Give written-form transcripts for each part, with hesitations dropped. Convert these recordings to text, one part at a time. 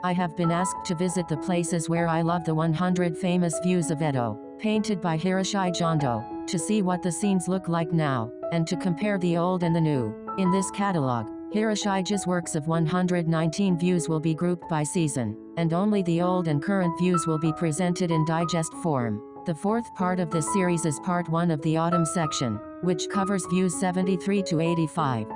I have been asked to visit the places where I love the 100 famous views of Edo, painted by Hiroshige Ando, to see what the scenes look like now, and to compare the old and the new. In this catalogue, Hiroshige's works of 119 views will be grouped by season, and only the old and current views will be presented in digest form. The fourth part of this series is part 1 of the autumn section, which covers views 73 to 85.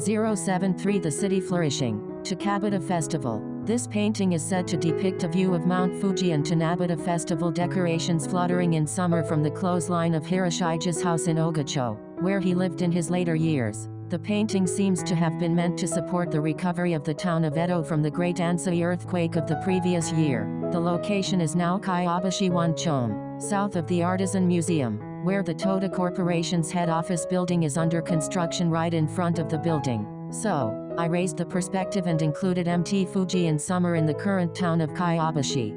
(073) The City Flourishing, Takabata Festival. This painting is said to depict a view of Mt Fuji and Tanabata festival decorations fluttering in summer from the clothesline of Hiroshige's house in Ohga-cho, where he lived in his later years. The painting seems to have been meant to support the recovery of the town of Edo from the Great Ansei Earthquake of the previous year. The location is now Kyobashi 1 south of the Artizon Museum, where the Toda Corporation's head office building is under construction right in front of the building. So, I raised the perspective and included Mt Fuji in summer in the current town of Kyobashi.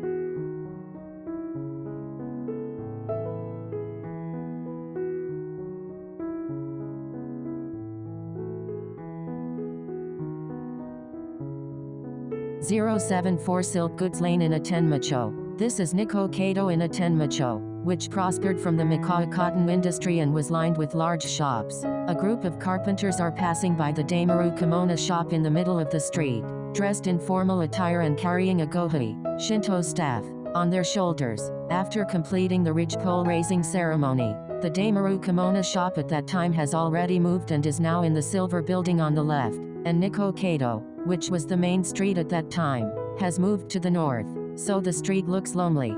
(074) Silk Goods Lane in Itenmacho. This is Nikko-Kato in Itenmacho, which prospered from the Mikao cotton industry and was lined with large shops. A group of carpenters are passing by the Daimaru kimono shop in the middle of the street, dressed in formal attire and carrying a gohei, Shinto staff, on their shoulders. After completing the ridge pole raising ceremony, the Daimaru kimono shop at that time has already moved and is now in the silver building on the left, and Nikko-Kato, which was the main street at that time, has moved to the north, so the street looks lonely.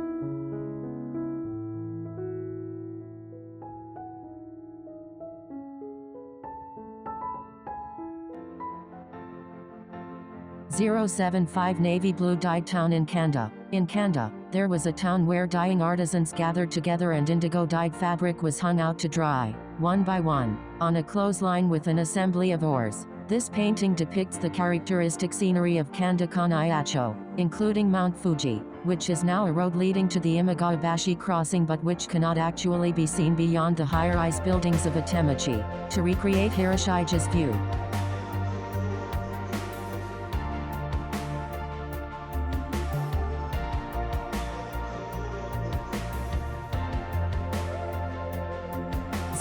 (075) Navy Blue Dyed Town in Kanda. In Kanda, there was a town where dyeing artisans gathered together and indigo-dyed fabric was hung out to dry, one by one, on a clothesline with an assembly of oars. This painting depicts the characteristic scenery of Kanda Ohga-cho, including Mt Fuji, which is now a road leading to the Imagabashi crossing but which cannot actually be seen beyond the high-rise buildings of Itemachi, to recreate Hiroshige's view.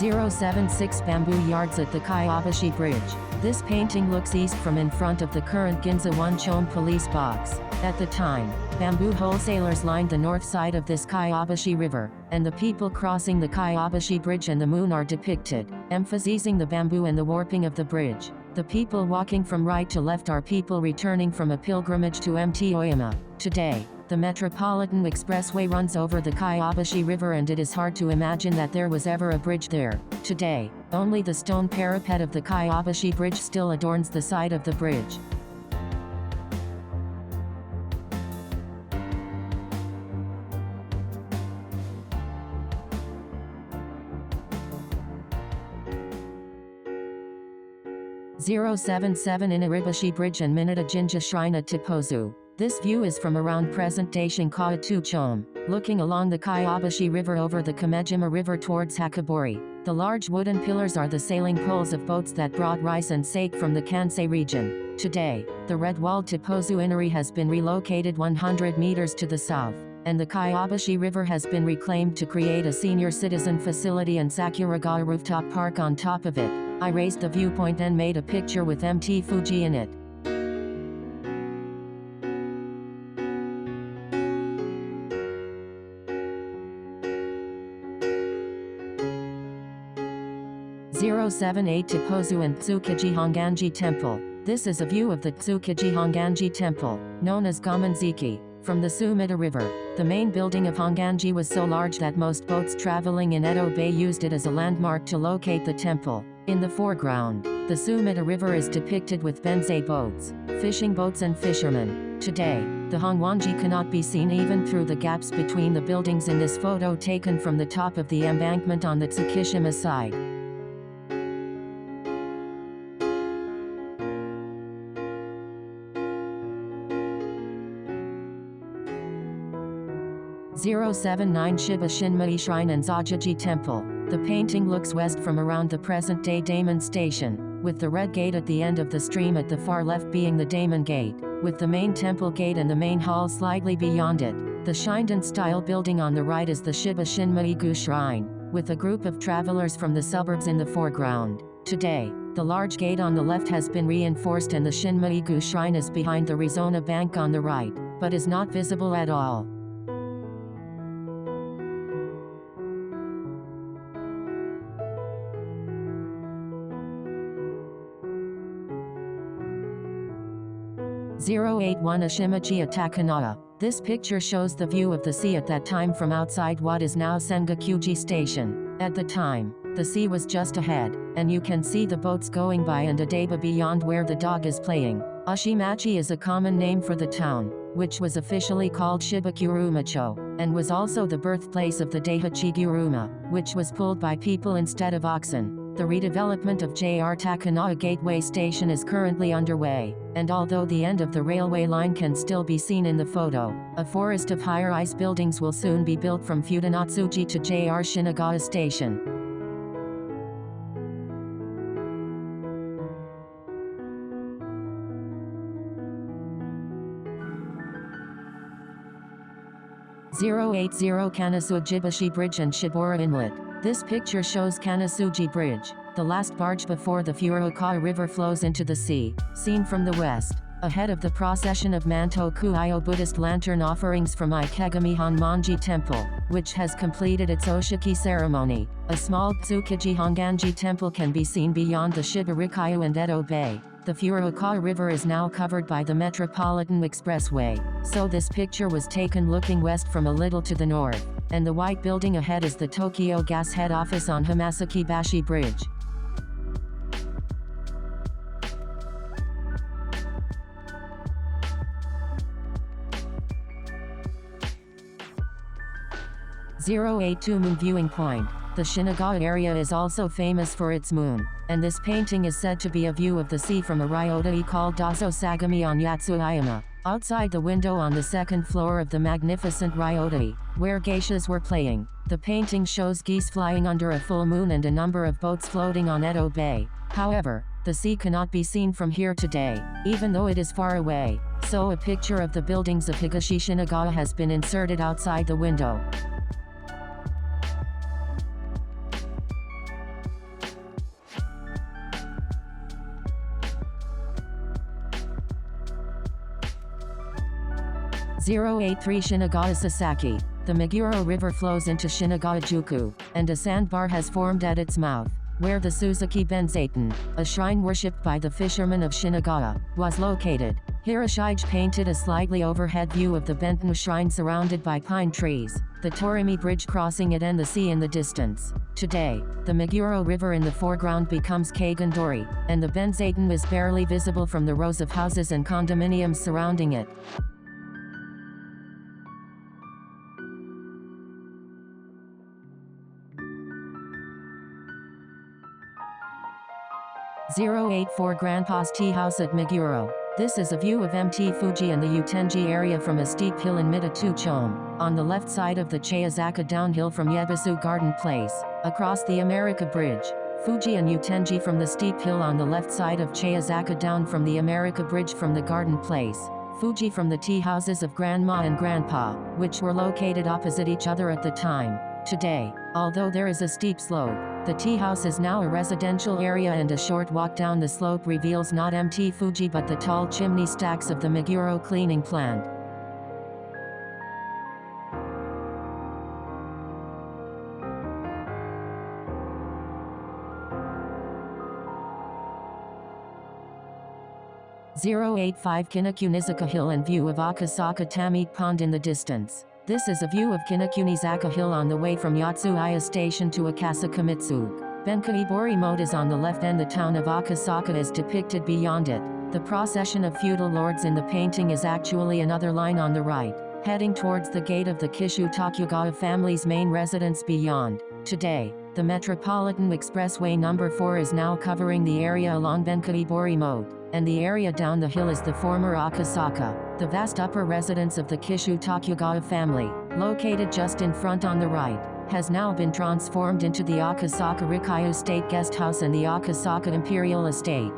(076) Bamboo Yards at the Kyobashi Bridge. This painting looks east from in front of the current Ginza 1 police box. At the time, bamboo wholesalers lined the north side of this Kyobashi River, and the people crossing the Kyobashi Bridge and the moon are depicted, emphasizing the bamboo and the warping of the bridge. The people walking from right to left are people returning from a pilgrimage to Mt Oyama. Today, the Metropolitan Expressway runs over the Kyobashi River and it is hard to imagine that there was ever a bridge there. Today, only the stone parapet of the Kyobashi Bridge still adorns the side of the bridge. (077) Inaribashi Bridge and Mineta Jinja Shrine at Tippozu. This view is from around present-day Shinkawa-to-chome, looking along the Kyobashi River over the Kamejima River towards Hakabori. The large wooden pillars are the sailing poles of boats that brought rice and sake from the Kansai region. Today, the red-walled Tippozu Inari has been relocated 100 meters to the south, and the Kyobashi River has been reclaimed to create a senior citizen facility and Sakuragawa rooftop park on top of it. I raised the viewpoint and made a picture with Mt Fuji in it. (078) Tippozu and Tsukiji Honganji Temple. This is a view of the Tsukiji Honganji Temple, known as Gomonziki, from the Sumida River. The main building of Honganji was so large that most boats traveling in Edo Bay used it as a landmark to locate the temple. In the foreground, the Sumida River is depicted with benzei boats, fishing boats and fishermen. Today, the Hongwanji cannot be seen even through the gaps between the buildings in this photo taken from the top of the embankment on the Tsukishima side. (079) Shiba Shinmei Shrine and Zajaji Temple. The painting looks west from around the present-day Daimon Station. with the red gate at the end of the stream at the far left being the Daemon Gate, with the main temple gate and the main hall slightly beyond it. The Shinden-style building on the right is the Shiba Shinmei-gu Shrine, with a group of travelers from the suburbs in the foreground. Today, the large gate on the left has been reinforced and the Shinmei-gu Shrine is behind the Rizona Bank on the right, but is not visible at all. Ashimachi at Takanawa. This picture shows the view of the sea at that time from outside what is now Sengakuji Station. At the time, the sea was just ahead, and you can see the boats going by and a deba beyond where the dog is playing. Ashimachi is a common name for the town, which was officially called Shibakuruma-cho, and was also the birthplace of the Daihachi-guruma, which was pulled by people instead of oxen. The redevelopment of JR Takanawa Gateway Station is currently underway, and although the end of the railway line can still be seen in the photo, a forest of high-rise buildings will soon be built from Fudanatsuji to JR Shinagawa Station. Kanasujibashi Bridge and Shibora Inlet. This picture shows Kanasuji Bridge, the last barge before the Furukawa River flows into the sea, seen from the west, ahead of the procession of Mantoku-Io Buddhist lantern offerings from Ikegami Honmonji Temple, which has completed its Oshiki ceremony. A small Tsukiji Honganji temple can be seen beyond the Shibarikyu and Edo Bay. The Furukawa River is now covered by the Metropolitan Expressway, so this picture was taken looking west from a little to the north, and the white building ahead is the Tokyo Gas head office on Hamasaki-bashi Bridge. Moon Viewing Point. The Shinagawa area is also famous for its moon, and this painting is said to be a view of the sea from a ryota called Dazo Sagami on Yatsuyama, outside the window on the second floor of the magnificent ryota, where geishas were playing. The painting shows geese flying under a full moon and a number of boats floating on Edo Bay. However, the sea cannot be seen from here today, even though it is far away, so a picture of the buildings of Higashi Shinagawa has been inserted outside the window. Shinagawa Sasaki. The Meguro River flows into Shinagawa-juku, and a sandbar has formed at its mouth, where the Suzuki Benzaiten, a shrine worshipped by the fishermen of Shinagawa, was located. Hiroshige painted a slightly overhead view of the Benten shrine surrounded by pine trees, the Torimi Bridge crossing it and the sea in the distance. Today, the Meguro River in the foreground becomes Kagandori, and the Benzaiten is barely visible from the rows of houses and condominiums surrounding it. 084 Grandpa's Tea House at Meguro. This is a view of Mt Fuji and the Utenji area from a steep hill in Mita-Tuchome, on the left side of the Chiazaka downhill from Yebisu Garden Place, across the America Bridge. Fuji and Utenji from the steep hill on the left side of Chiazaka down from the America Bridge from the Garden Place. Fuji from the tea houses of Grandma and Grandpa, which were located opposite each other at the time. Today, although there is a steep slope, the tea house is now a residential area and a short walk down the slope reveals not Mt Fuji but the tall chimney stacks of the Meguro cleaning plant. .085 Kinakunizuka Hill and view of Akasaka Tamite Pond in the distance. This is a view of Kinakunizaka Hill on the way from Yatsuaya Station to Akasaka Mitsugu. Benkaibori Moat is on the left and the town of Akasaka is depicted beyond it. The procession of feudal lords in the painting is actually another line on the right, heading towards the gate of the Kishu Tokugawa family's main residence beyond. Today, the Metropolitan Expressway No. 4 is now covering the area along Benkaibori Moat, and the area down the hill is the former Akasaka, the vast upper residence of the Kishu Tokugawa family, located just in front on the right. has now been transformed into the Akasaka Rikyu State Guest House and the Akasaka Imperial Estate.